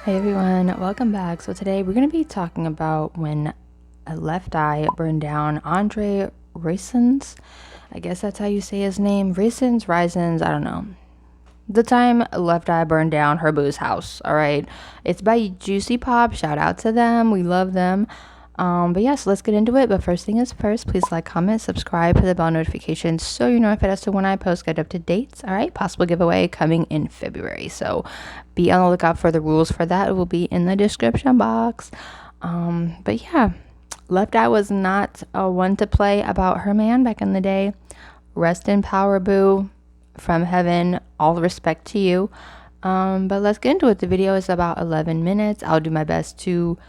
Hey everyone, welcome back. So today we're going to be talking about when a left eye burned down Andre Rison's. I guess that's how you say his name. Rison's, I don't know. The time Left Eye burned down her boo's house. All right. It's by Juicy Pop. Shout out to them. We love them. But yeah, so let's get into it. But first thing is first, please like, comment, subscribe, hit the bell notifications so you know if it as to when I post, get up to dates. All right, possible giveaway coming in February. So be on the lookout for the rules for that. It will be in the description box. But yeah, Left Eye was not one to play about her man back in the day. Rest in power, boo. From heaven, all respect to you. But let's get into it. The video is about 11 minutes. I'll do my best to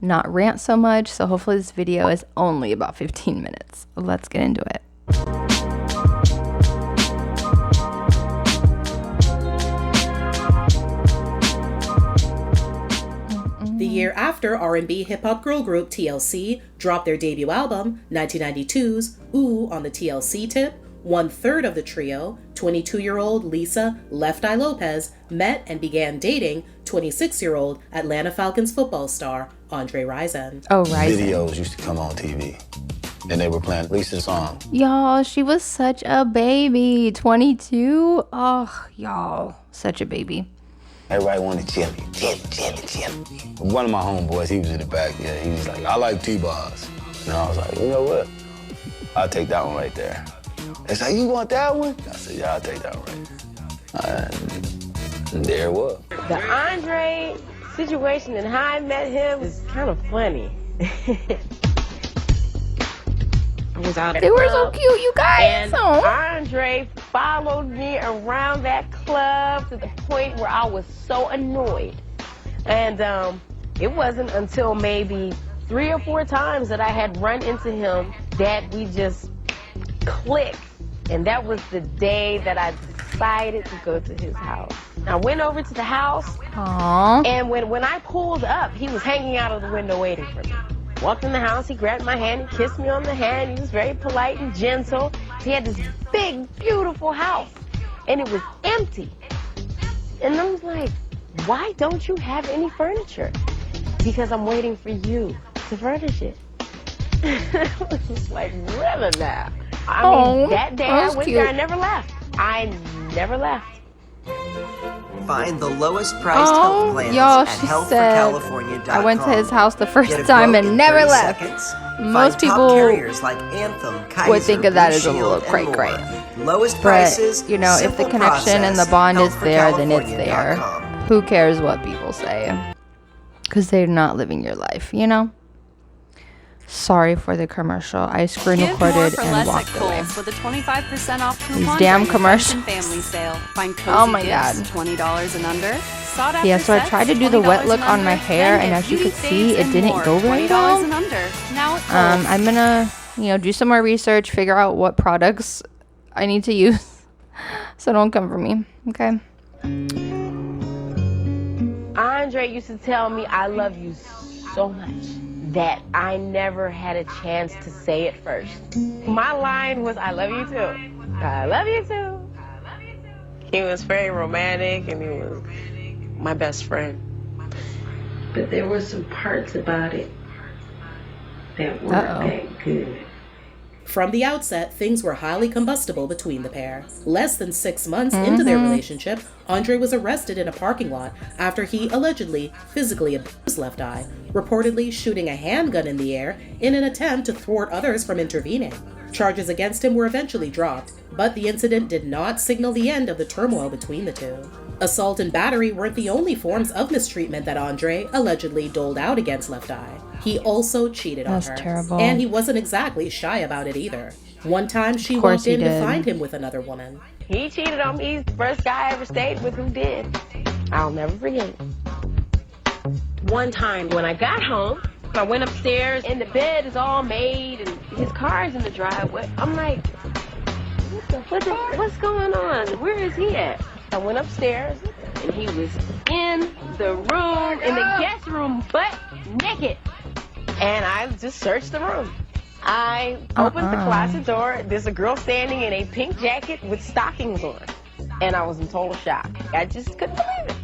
not rant so much, so hopefully this video is only about 15 minutes. Let's get into it. The year after R&B hip-hop girl group TLC dropped their debut album, 1992's Ooh on the TLC tip, one-third of the trio, 22-year-old Lisa Left Eye Lopez, met and began dating 26-year-old Atlanta Falcons football star Andre Rison. Oh, Rison. Videos used to come on TV, and they were playing Lisa's song. Y'all, she was such a baby. 22? Oh, y'all, such a baby. Everybody wanted chili. One of my homeboys, he was in the back, yeah, he was like, I like T-bars. And I was like, you know what? I'll take that one right there. It's like, you want that one? I said, yeah, I'll take that one right. And there it was. The Andre situation and how I met him is kind of funny. I was out at They the were club, so cute, you guys. and Andre followed me around that club to the point where I was so annoyed. And it wasn't until maybe 3 or 4 times that I had run into him that we just clicked. And that was the day that I decided to go to his house. I went over to the house, Aww. and when I pulled up, he was hanging out of the window waiting for me. Walked in the house, he grabbed my hand, he kissed me on the hand, he was very polite and gentle. He had this big, beautiful house, and it was empty. And I was like, why don't you have any furniture? Because I'm waiting for you to furnish it. I was like, really now? I mean, that day I went there, I never left. I never left. Find the lowest priced health plans y'all, at she healthforcalifornia.com. I went to his house the first Get a time quote and in never 30 left. seconds. Most Find people top carriers like Anthem, Kaiser, would think of that Blue as a little Shield, and cray-cray. more. Lowest But, prices, you know, if the simple connection and the process, bond is there, then it's there. healthforcalifornia.com. Who cares what people say? Because they're not living your life, you know? Sorry for the commercial. I screen recorded and walked away. With a 25% off coupon These damn during the commercials. Family sale. Find cozy Oh my gifts, God. $20 and under. Yeah, so I tried to do the wet look on my hair, and as you could see, it didn't go very well. And under. Now it's I'm gonna, do some more research, figure out what products I need to use, so don't come for me, okay? Andre used to tell me I love you so much that I never had a chance to say it first. My line was, I love you too. I love you too. He was very romantic and he was my best friend. But there were some parts about it that weren't that good. From the outset, things were highly combustible between the pair. Less than 6 months into their relationship, Andre was arrested in a parking lot after he allegedly physically abused Left Eye, reportedly shooting a handgun in the air in an attempt to thwart others from intervening. Charges against him were eventually dropped, but the incident did not signal the end of the turmoil between the two. Assault and battery weren't the only forms of mistreatment that Andre allegedly doled out against Left Eye. He also cheated on her. That's terrible. And he wasn't exactly shy about it either. One time she walked in to find him with another woman. He cheated on me. He's the first guy I ever stayed with who did. I'll never forget it. One time when I got home, I went upstairs and the bed is all made and his car's in the driveway. I'm like, what's going on? Where is he at? I went upstairs and he was in the room, in the guest room, butt naked. And I just searched the room. I opened the closet door. There's a girl standing in a pink jacket with stockings on. And I was in total shock. I just couldn't believe it.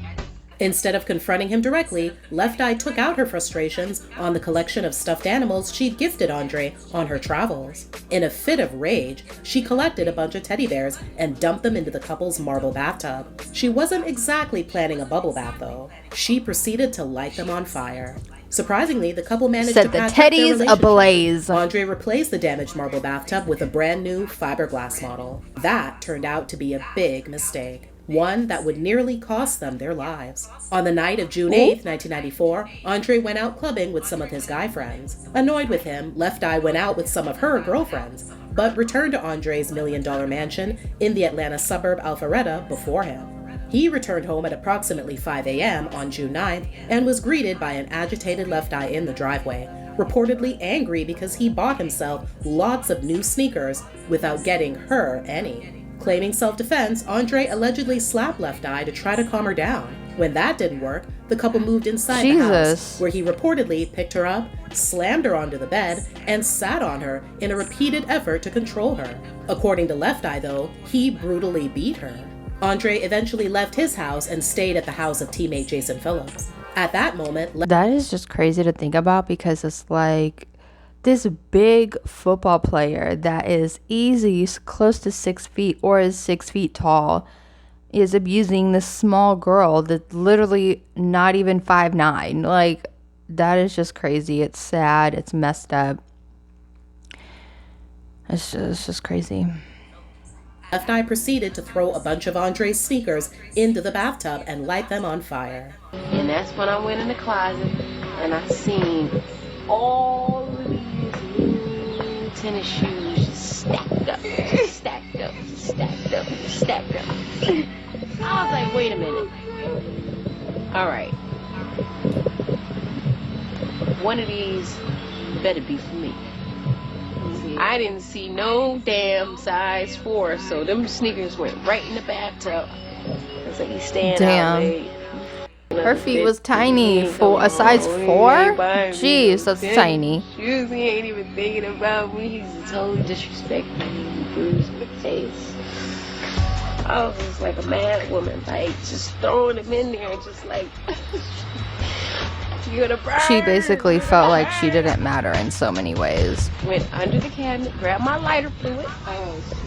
Instead of confronting him directly, Left Eye took out her frustrations on the collection of stuffed animals she'd gifted Andre on her travels. In a fit of rage, she collected a bunch of teddy bears and dumped them into the couple's marble bathtub. She wasn't exactly planning a bubble bath, though. She proceeded to light them on fire. Surprisingly, the couple managed to patch up their relationship. Ablaze. Andre replaced the damaged marble bathtub with a brand new fiberglass model. That turned out to be a big mistake. One that would nearly cost them their lives. On the night of June 8th, 1994, Andre went out clubbing with some of his guy friends. Annoyed with him, Left Eye went out with some of her girlfriends, but returned to Andre's $1 million mansion in the Atlanta suburb Alpharetta before him. He returned home at approximately 5 a.m. on June 9th and was greeted by an agitated Left Eye in the driveway, reportedly angry because he bought himself lots of new sneakers without getting her any. Claiming self-defense, Andre allegedly slapped Left Eye to try to calm her down. When that didn't work, the couple moved inside the house, where he reportedly picked her up, slammed her onto the bed, and sat on her in a repeated effort to control her. According to Left Eye, though, he brutally beat her. Andre eventually left his house and stayed at the house of teammate Jason Phillips. At that moment, that is just crazy to think about, because it's like this big football player that is easy close to 6 feet or is 6 feet tall is abusing this small girl that's literally not even 5'9". Like, that is just crazy. It's sad. It's messed up. It's just crazy. Left Eye proceeded to throw a bunch of Andre's sneakers into the bathtub and light them on fire. And that's when I went in the closet and I seen all of these new tennis shoes just stacked up. I was like, wait a minute. All right. One of these better be for me. I didn't see no damn size 4, so them sneakers went right in the bathtub. It's like he's staying out late. Her feet was tiny for a size 4? Jeez, that's tiny. Shoes, he ain't even thinking about me. He's totally disrespecting me. Bruised my face. I was just like a mad woman, like just throwing them in there, just like you're gonna burn. She basically felt like she didn't matter in so many ways. Went under the cabinet, grabbed my lighter fluid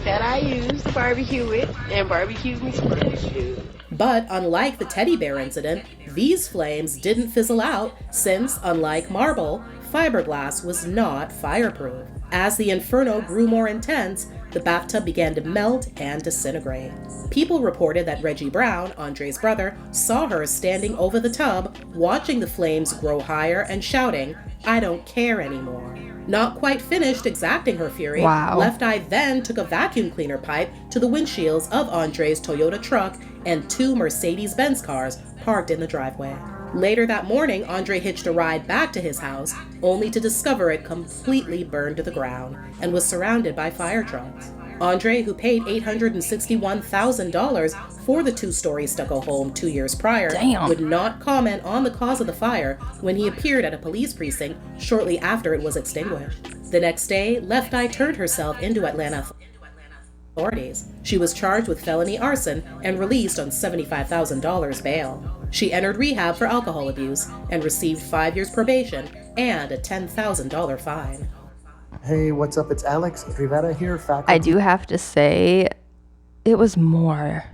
that I used to barbecue it, and barbecued me some tennis shoes. But unlike the teddy bear incident, these flames didn't fizzle out since, unlike marble, fiberglass was not fireproof. As the inferno grew more intense, the bathtub began to melt and disintegrate. People reported that Reggie Brown, Andre's brother, saw her standing over the tub, watching the flames grow higher and shouting, "I don't care anymore." Not quite finished exacting her fury, Left Eye then took a vacuum cleaner pipe to the windshields of Andre's Toyota truck and 2 Mercedes-Benz cars parked in the driveway. Later that morning, Andre hitched a ride back to his house, only to discover it completely burned to the ground and was surrounded by fire trucks. Andre, who paid $861,000 for the 2-story stucco home 2 years prior, would not comment on the cause of the fire when he appeared at a police precinct shortly after it was extinguished. The next day, Left Eye turned herself into Atlanta authorities. She was charged with felony arson and released on $75,000 bail. She entered rehab for alcohol abuse and received 5 years probation and a $10,000 fine. Hey, what's up? It's Alex Rivera here, faculty. I do have to say, it was more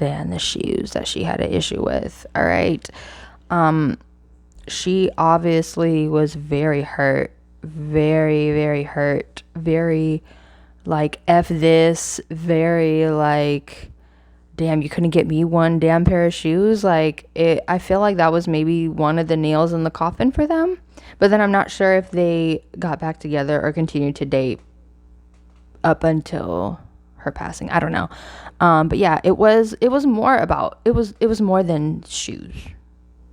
than the shoes that she had an issue with, all right? She obviously was very hurt, very hurt, very like, F this, very like, damn, you couldn't get me one damn pair of shoes. Like, I feel like that was maybe one of the nails in the coffin for them. But then I'm not sure if they got back together or continued to date up until her passing. I don't know. But yeah, it was more about, it was more than shoes.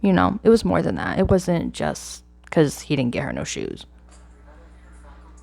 You know, it was more than that. It wasn't just because he didn't get her no shoes.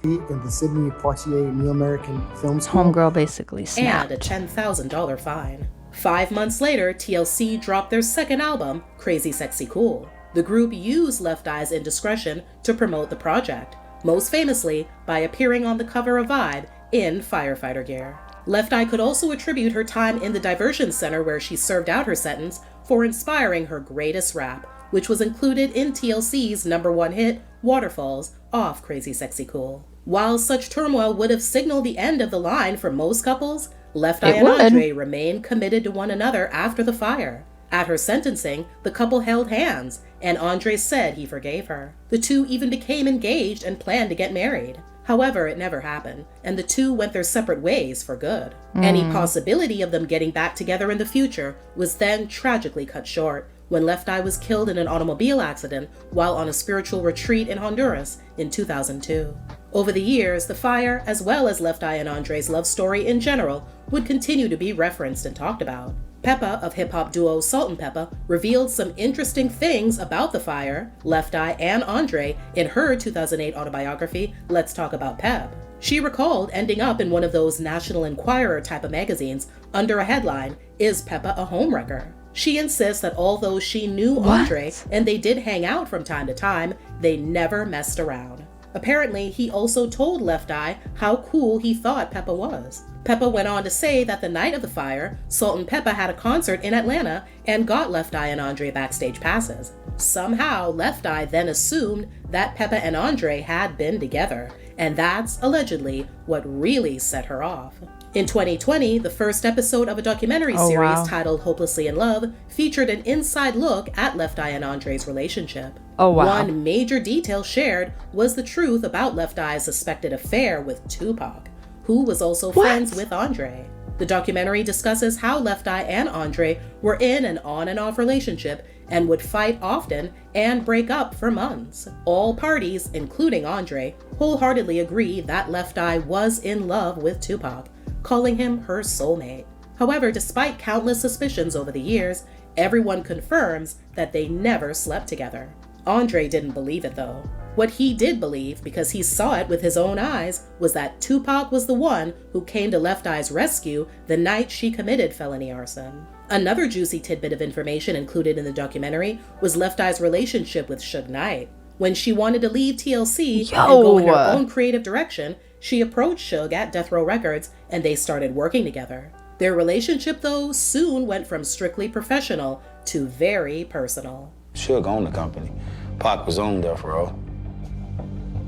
In the Sidney Poitier New American Film School. Homegirl basically snapped. And a $10,000 fine. 5 months later, TLC dropped their second album, Crazy Sexy Cool. The group used Left Eye's indiscretion to promote the project, most famously by appearing on the cover of Vibe in firefighter gear. Left Eye could also attribute her time in the diversion center where she served out her sentence for inspiring her greatest rap, which was included in TLC's #1 hit, Waterfalls, off Crazy Sexy Cool. While such turmoil would have signaled the end of the line for most couples, Left Eye and Andre remained committed to one another after the fire. At her sentencing, the couple held hands, and Andre said he forgave her. The two even became engaged and planned to get married. However, it never happened, and the two went their separate ways for good. Any possibility of them getting back together in the future was then tragically cut short when Left Eye was killed in an automobile accident while on a spiritual retreat in Honduras in 2002. Over the years, the fire, as well as Left Eye and Andre's love story in general, would continue to be referenced and talked about. Peppa of hip-hop duo Salt-N-Pepa revealed some interesting things about the fire, Left Eye, and Andre in her 2008 autobiography, Let's Talk About Pep. She recalled ending up in one of those National Enquirer type of magazines under a headline, Is Peppa a Homewrecker? She insists that although she knew Andre and they did hang out from time to time, they never messed around. Apparently, he also told Left Eye how cool he thought Peppa was. Peppa went on to say that the night of the fire, Salt-N-Pepa had a concert in Atlanta and got Left Eye and Andre backstage passes. Somehow, Left Eye then assumed that Peppa and Andre had been together, and that's allegedly what really set her off. In 2020, the first episode of a documentary series titled Hopelessly in Love featured an inside look at Left Eye and Andre's relationship. One major detail shared was the truth about Left Eye's suspected affair with Tupac, who was also friends with Andre. The documentary discusses how Left Eye and Andre were in an on and off relationship and would fight often and break up for months. All parties, including Andre, wholeheartedly agree that Left Eye was in love with Tupac, calling him her soulmate. However, despite countless suspicions over the years, everyone confirms that they never slept together. Andre didn't believe it though. What he did believe, because he saw it with his own eyes, was that Tupac was the one who came to Left Eye's rescue the night she committed felony arson. Another juicy tidbit of information included in the documentary was Left Eye's relationship with Suge Knight. When she wanted to leave TLC and go in her own creative direction, she approached Suge at Death Row Records and they started working together. Their relationship, though, soon went from strictly professional to very personal. Suge owned the company. Pac was on Death Row.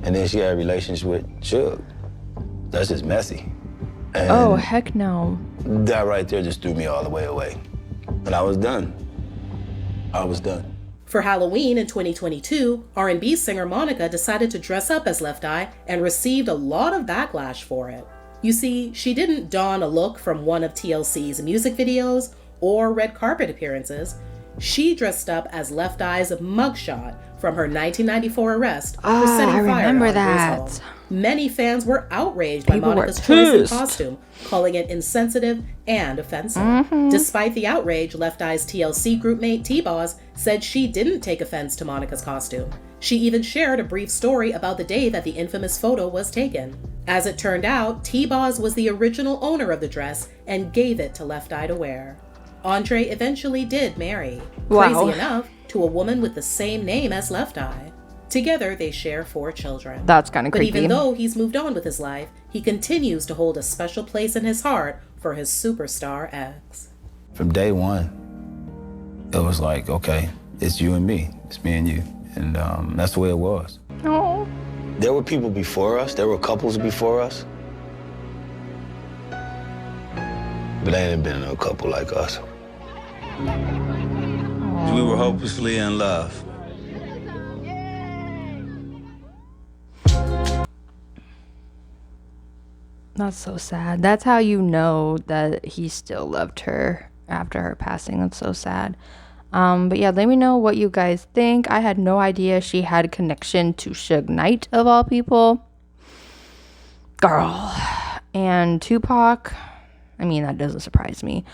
And then she had a relationship with Suge. That's just messy. And heck no. That right there just threw me all the way away. And I was done. For Halloween in 2022, R&B singer Monica decided to dress up as Left Eye and received a lot of backlash for it. You see, she didn't don a look from one of TLC's music videos or red carpet appearances. She dressed up as Left Eye's mugshot from her 1994 arrest for setting fire to Andre's home. Many fans were outraged by Monica's choice in costume, calling it insensitive and offensive. Despite the outrage, Left Eye's TLC groupmate T-Boz said she didn't take offense to Monica's costume. She even shared a brief story about the day that the infamous photo was taken. As it turned out, T-Boz was the original owner of the dress and gave it to Left Eye to wear. Andre eventually did marry, crazy enough, to a woman with the same name as Left Eye. Together, they share 4 children. That's kind of creepy. But even though he's moved on with his life, he continues to hold a special place in his heart for his superstar ex. From day one, it was like, okay, it's you and me. It's me and you. And that's the way it was. Oh. There were people before us. There were couples before us. But there ain't been no couple like us. We were hopelessly in love. That's so sad. That's how you know that he still loved her after her passing. That's so sad. But yeah, let me know what you guys think. I had no idea she had a connection to Suge Knight, of all people. Girl. And Tupac, I mean, that doesn't surprise me.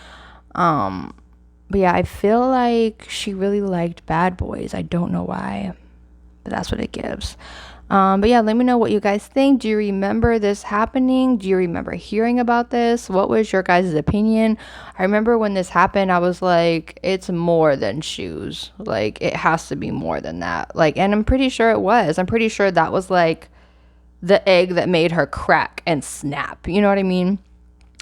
But yeah, I feel like she really liked Bad Boys. I don't know why, but that's what it gives. But yeah, let me know what you guys think. Do you remember this happening? Do you remember hearing about this? What was your guys' opinion? I remember when this happened, I was like, it's more than shoes. Like, it has to be more than that. Like, and I'm pretty sure it was. I'm pretty sure that was like the egg that made her crack and snap. You know what I mean?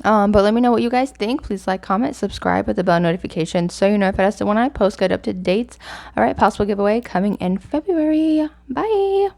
But let me know what you guys think. Please like, comment, subscribe with the bell notification so you know if that's the one I post. Get up to dates. All right, possible giveaway coming in February. Bye.